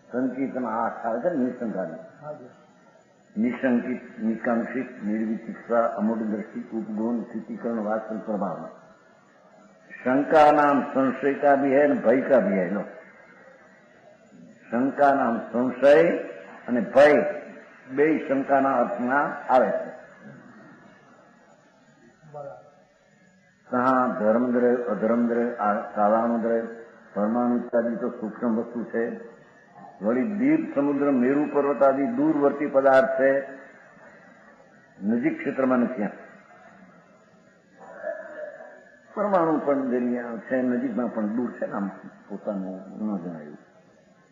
સંકિતનો આઠ આવે છે નિશંકાની. નિશંકિત, નિકાંક્ષિત, નિર્વિચિત્સા, અમૂઢ દ્રષ્ટિ, ઉપગુણ, સ્થિતિકરણ, વાસ્તવ, પ્રભાવના. शंका नाम संशय का भी है भय का भी है. लो, शंका नाम संशय અને ભય બે શંકાના અર્થમાં આવે છે. કહાં ધર્મદ્રવ્ય, અધર્મદ્રવ્ય, કાલાનુદ્રવ્ય, પરમાણુ ઇત્યાદિ તો સૂક્ષ્મ વસ્તુ છે. વળી દીપ, સમુદ્ર, મેરુ પર્વત આદિ દૂરવર્તી પદાર્થ છે, નજીક ક્ષેત્રમાં નથી. પરમાણુ પણ છે, નજીકમાં પણ દૂર છે. આમ પોતાનું ન જણાયું.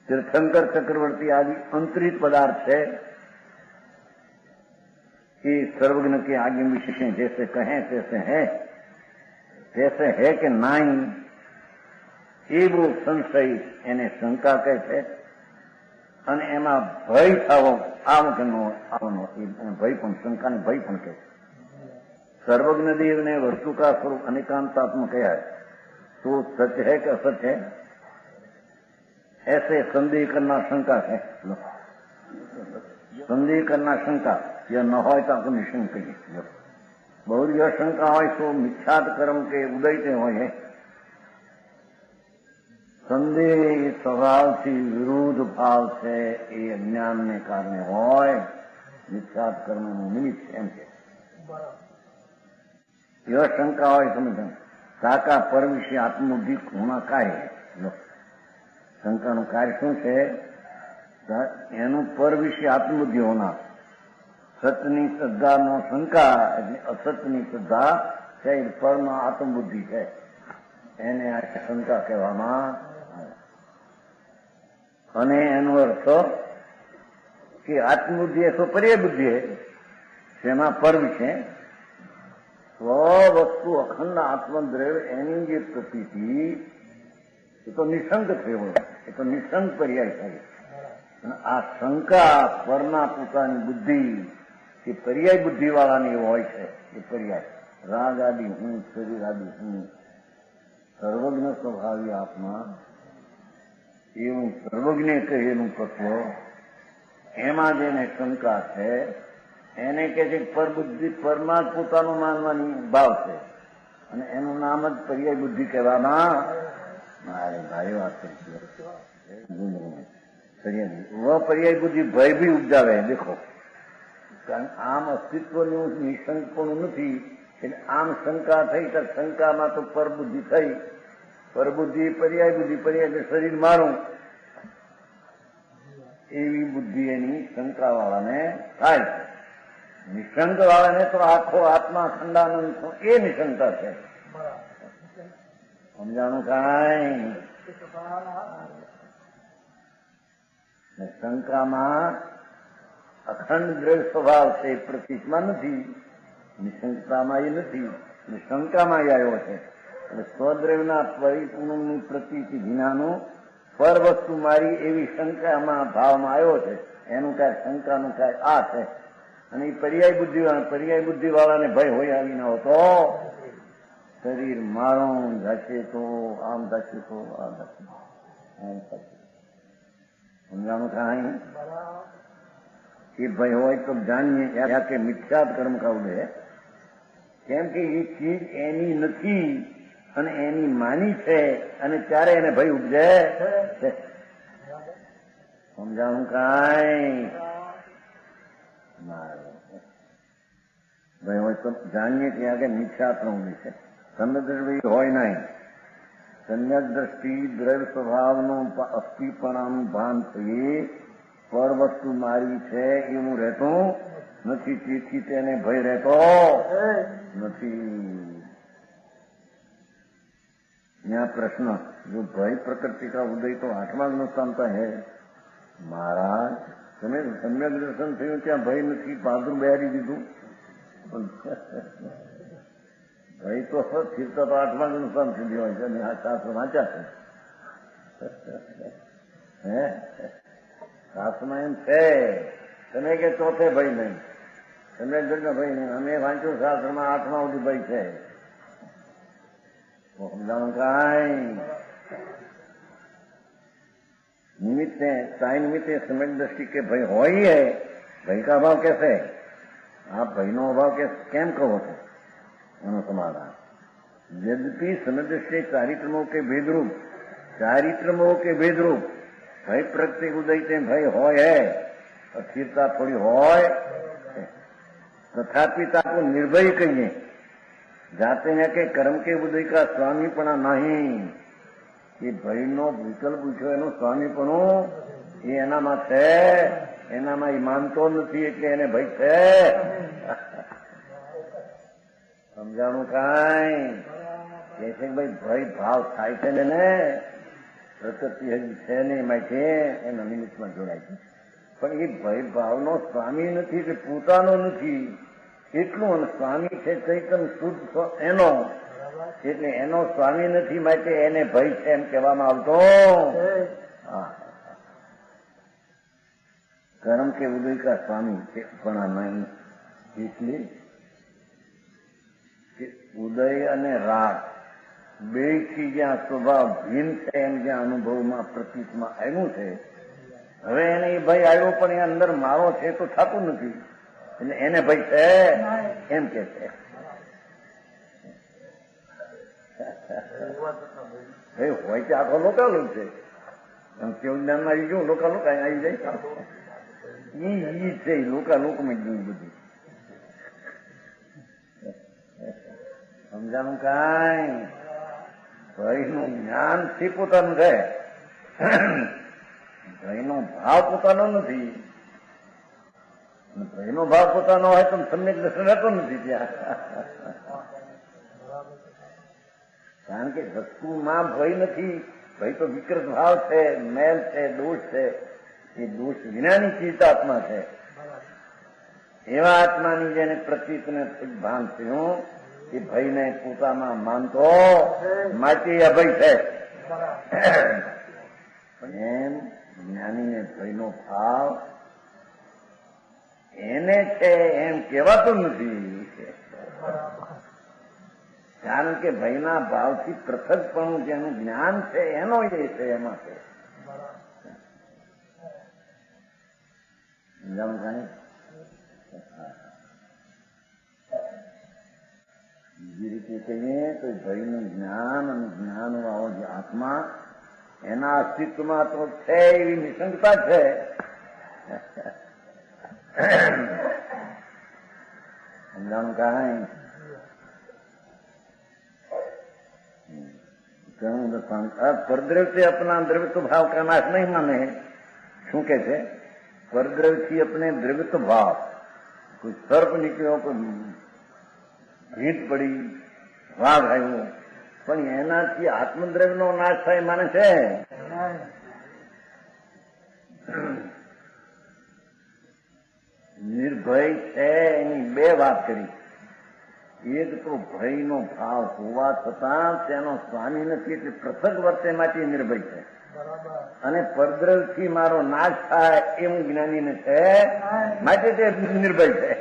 તીર્થંકર, ચક્રવર્તી આદि અંતરિત પદાર્થ છે कि सर्वज्ञ के आगे विशेष जैसे कहें तैसे है कि नहीं, એવો સંશય એને શંકા કહે છે. અને એમાં ભય થવો આવો કે નો આવનો ભય પણ શંકાને ભય પણ કહે. सर्वज्ञ देव ने वस्तु का स्वरूप अनेकांतात्मक कहा है, तो सच है कि असच है, ऐसे संदेह करना शंका है. संदेह करना शंका यह न हो तो निशंक कहिए. बहुत यह शंका हो तो मिथ्यात कर्म के उदय से हो. संदेह स्वभाव से विरुद्ध भाव से ये अज्ञान ने कारण हो, मिथ्यात कर्म निमित्त एम के यह शंका हो. समझ साका पर विषय आत्मबुद्धि होना काय है. शंका નું કાર્ય શું છે? એનું પર વિષય આત્મબુદ્ધિ હોના. સતની શ્રદ્ધાનો શંકા એટલે અસતની શ્રદ્ધા છે, પરમાં આત્મબુદ્ધિ છે, એને આ શંકા કહેવામાં આવે. અને એનો અર્થ કે આત્મબુદ્ધિ એ પર્યાય બુદ્ધિ है, જેમાં પર વિષય સ્વ વસ્તુ અખંડ આત્મદ્રવ્ય એની જે પ્રતીતિ એ તો નિશંક થયો, એ તો નિશંક પર્યાય થાય. અને આ શંકા પરના પોતાની બુદ્ધિ એ પર્યાય બુદ્ધિ વાળાની હોય છે. એ પર્યાય રાગ આદિ હું, શરીર આદિ હું, સર્વજ્ઞ સ્વભાવી આત્મા એવું સર્વજ્ઞ કહેલું તત્વ, એમાં જેને શંકા છે એને કે છે પરબુદ્ધિ, પરમાં જ પોતાનું માનવાની ભાવ છે, અને એનું નામ જ પર્યાય બુદ્ધિ કહેવામાં. મારે ભાઈ વાત કરી પર્યાય બુદ્ધિ ભય ભી ઉપજાવે. દેખો, કારણ આમ અસ્તિત્વનું નિશંક પણ નથી, એટલે આમ શંકા થઈ તો શંકામાં તો પરબુદ્ધિ થઈ. પરબુદ્ધિ પર્યાય બુદ્ધિ, પર્યાય શરીર મારું, એવી બુદ્ધિ એની શંકા વાળાને થાય છે. નિશંક વાળાને તો આખો આત્મા ખંડાનંદ એ નિશંકા છે. સમજાણું કાંઈ? શંકામાં અખંડ દ્રવ્ય સ્વભાવ છે, પ્રતીકમાં નથી. નિશંકતામાં એ નથી, શંકામાં એ આવ્યો છે. એટલે સ્વદ્રવ્યના પરિપૂર્ણની પ્રતીતિ વિનાનું પર વસ્તુ મારી એવી શંકામાં ભાવમાં આવ્યો છે. એનું કાંઈ શંકાનું કાંઈ આ છે. અને એ પર્યાય બુદ્ધિ વાળાને ભય હોય આવી ના હોતો. શરીર મારું જાશે તો આમ જાશે તો આ જાશે. સમજાણું કાંઈ? એ ભય હોય તો જાણીએ કે મિથ્યાત કર્મ કાવડે, કેમ કે એ ચીજ એની નથી અને એની માની છે, અને ત્યારે એને ભય ઉપજે છે. સમજાણું કાંઈ? ભય હોય તો જાણીએ ત્યાં કે મિથ્યાત ઉડે છે. સમ્યક હોય નહીં. સમ્યક દ્રષ્ટિ દ્રવ્ય સ્વભાવનું અસ્થિપણાનું ભાન થઈએ પર વસ્તુ મારી છે એવું રહેતું નથી. તેથી તેને ભય રહેતો નથી. यहाँ प्रश्न जो भय प्रकृति का उदय तो 8वां अनुष्ठानता है. महाराज તમે સમ્યક દર્શન થયું ત્યાં ભય નથી, બહાદુર બેહારી દીધું. ભય તો સ્થિરતા તો 8વાં અનુષ્ઠાન સુધી હોય છે, અને આ શાસ્ત્ર વાંચ્યા છે. હે શાસ્ત્રમાં એમ છે. તમે કે ચોથે ભય નહીં, સમ્યક દર્શન ભય નહીં. અમે વાંચ્યું શાસ્ત્રમાં 8મા સુધી ભય છે. સમજાણું કાંઈ? निमित्त है, साई निमित्त है समय दृष्टि के भाई हो ही है, भाई का अभाव कैसे है? आप भाई नो अभाव केम कहो છો એનું સમાધાન यद्यपि समय दृष्टि चारित्रमो के भेदरूप, चारित्रमो के भेदरूप भाई प्रत्येक उदय से भाई हो है, अस्थिरता थोड़ी हो, तथापि ताको निर्भय कहिए जाते हैं कि कर्म के उदय का स्वामीपणा नहीं, એ ભયનો વિકલ્પ પૂછ્યો એનો સ્વામીપણું એ એનામાં છે, એનામાં એ માનતો નથી એટલે એને ભય છે. સમજાણું કાંઈ કે છે ભાઈ ભય ભાવ થાય છે ને પ્રકૃતિ હજી છે નહીં માટે એના નિમિત્તમાં જોડાય છે, પણ એ ભય ભાવનો સ્વામી નથી કે પોતાનો નથી એટલું, અને સ્વામી છે ચૈતન્ય શુદ્ધ એનો, એટલે એનો સ્વામી નથી માટે એને ભય છે એમ કહેવામાં આવતો. કર્મ કે ઉદય કા સ્વામી પણ નહીં, એટલે ઉદય અને રાગ બે થી જ્યાં સ્વભાવ ભિન્ન છે એમ જ્યાં અનુભવમાં પ્રતીતમાં આવ્યું છે, હવે એને એ ભય આવ્યો પણ એ અંદર મારો છે તો થતું નથી, એટલે એને ભય છે એમ કે છે. હોય છે આખો લોકાલુક છે, એમ કેવું જ્ઞાનમાં આવી ગયું લોકાલુક આવી જાય ઈ છે, લોકાલુકમાં ગયું બધું. સમજાણું કાંઈ? ભયનું જ્ઞાન છે પોતાનું છે, ભયનો ભાવ પોતાનો નથી, ભયનો ભાવ પોતાનો હોય તો સમ્યક દર્શન રહેતો નથી ત્યાં, કારણ કે વસ્તુમાં ભય નથી, ભય તો વિકૃત ભાવ છે, મેલ છે, દોષ છે, એ દોષ વિનાની ચિત્તાત્મા છે. એવા આત્માની જેને પ્રતીતને ભાન થયું એ ભયને પોતામાં માનતો માટે અભય છે. પણ એમ જ્ઞાનીને ભયનો ભાવ એને છે એમ કહેવાતું નથી, કારણ કે ભયના ભાવથી પૃથકપણું જેનું જ્ઞાન છે એનો એ છે, એમાં છે. બીજી રીતે કહીએ તો ભયનું જ્ઞાન અને જ્ઞાન વાળો જે આત્મા એના અસ્તિત્વમાં તો છે એવી નિશંકતા છે. સમજાણું કાંઈ? परद्रव्य से अपना द्रव्यत्व भाव का नाश नहीं माने. શું કે છે? પરદ્રવ્યથી अपने द्रव्यत्व भाव, કોઈ સર્પ નીકળ્યો, કોઈ ભીંત પડી, વાઘ આવ્યો, પણ એનાથી આત્મદ્રવ્યનો નાશ થાય માને છે? નિર્ભય છે એની બે વાત કરી. એક તો ભયનો ભાવ હોવા છતાં તેનો સ્વામી નથી એટલે પૃથક વર્તે માટે નિર્ભય છે, અને પરદ્રવ્યથી મારો નાશ થાય એવું જ્ઞાનીને છે માટે તે નિર્ભય છે.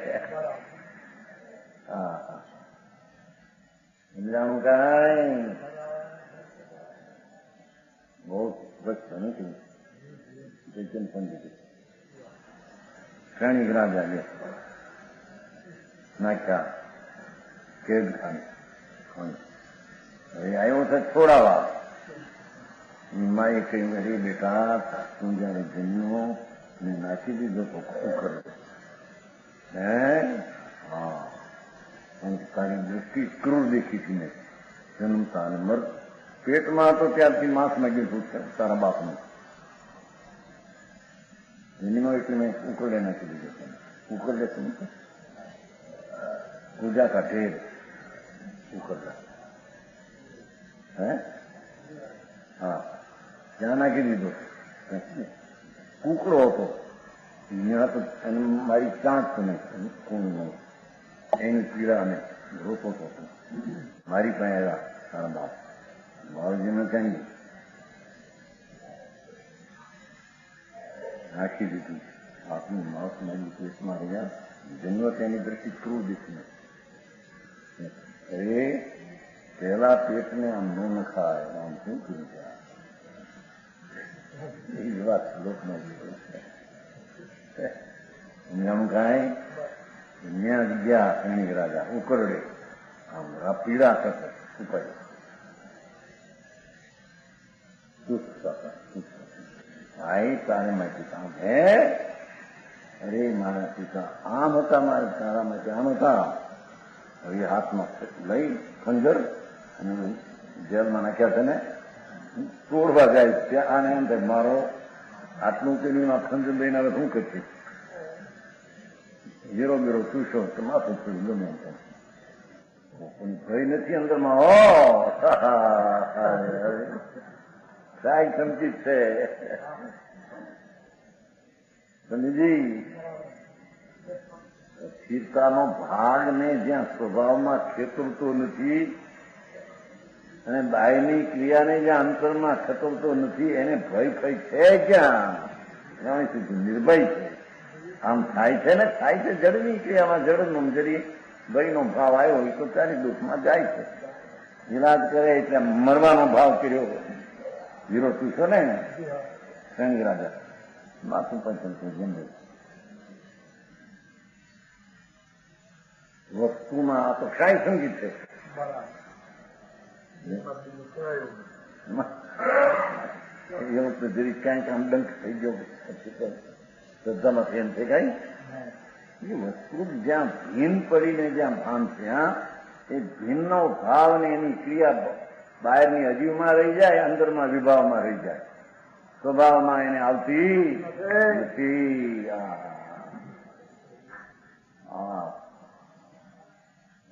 સમજાણું કાંઈ? બહુ સ્પષ્ટ નથી. શ્રેણી રાજા બે નાખ્યા હવે આવ્યો છે છોડાવા. માએ કહ્યું, અરે બેટા તું જયારે જન્મ્યો ને નાખી દીધો તો શું કરે? હા, તારી દૃષ્ટિ ક્રૂર દેખી હતી ને જન્મતા, અને મર પેટમાં હતો ત્યારથી માંસ માગ્યું હતું તારા બાપનું. જન્મ્યો એટલે મેં ઉકરડે નાખી દીધો. ઉકરડે પૂજા કા ઢેર ઉકરડા, હા, ત્યાં નાખી દીધો. કુકડો હતો ત્યાં તો મારી ચાંચ નહીં, કોણ નહીં, એની પીડા અને રોતો હતો. મારી પાસે આવ્યા તારા બાપ, બાળજીને કઈ નાખી દીધું. આપનું માઉસ મારી પેટમાં રહ્યા, જન્મ તેની દ્રષ્ટિ ક્રૂર દીધી. અરે પેલા પેટને આમ ન નખાય, આમ શું કર્યું? એ જ વાત લોકમાં સમજાણું કાંઈ ત્યાં ગયા સૈનિક રાજા ઉકરડે આમ પીડા કરતા ઉપાય ભાઈ તારે મારી પિતા હે અરે મારા પિતા આમ હતા મારા તારા માટે આમ હતા હવે હાથમાં લઈ ખંજર અને જેલમાં નાખ્યા છે ને તોડવા જાય ત્યાં આને એમ થાય મારો આટલું પેલીમાં ખંજર લઈને હવે શું કરશે હીરો બીરો ચૂસો તો માથું છોડી ગમે એમ પણ ભય નથી અંદરમાં હો સાઈ સમજી છે સમજી સ્થિરતાનો ભાગને જ્યાં સ્વભાવમાં છેતરતો નથી અને બાયની ક્રિયાને જ્યાં અંતરમાં ખતરતો નથી એને ભય ભય છે ક્યાં ત્યાં સુધી નિર્ભય છે આમ થાય છે ને થાય છે જડની ક્રિયામાં જડનો જડી ભયનો ભાવ આવ્યો હોય તો ત્યારે દુઃખમાં જાય છે ઈલાજ કરે એટલે મરવાનો ભાવ કર્યો હીરો ચૂસો ને સૈનિક રાજા માથું પણ જેમ વસ્તુમાં આ તો શાહી સંગીત છે એવું તો જરી ક્યાંક આમ ડંક થઈ ગયો શ્રદ્ધામાં એમ છે કઈ એ વસ્તુ જ્યાં ભીન પડીને જ્યાં ભાન છે એ ભીનનો ભાવ ને એની ક્રિયા બહારની અજીવમાં રહી જાય અંદરમાં વિભાવમાં રહી જાય સ્વભાવમાં એને આવતી નથી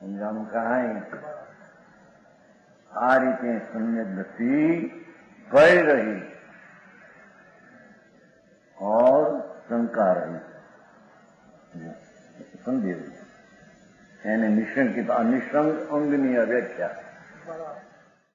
સમજાણું કાંઈ આ રીતે સમ્યક ગતિ कर रही और शंका रही समझे એને નિશંકિત નિશંક અંગની વ્યાખ્યા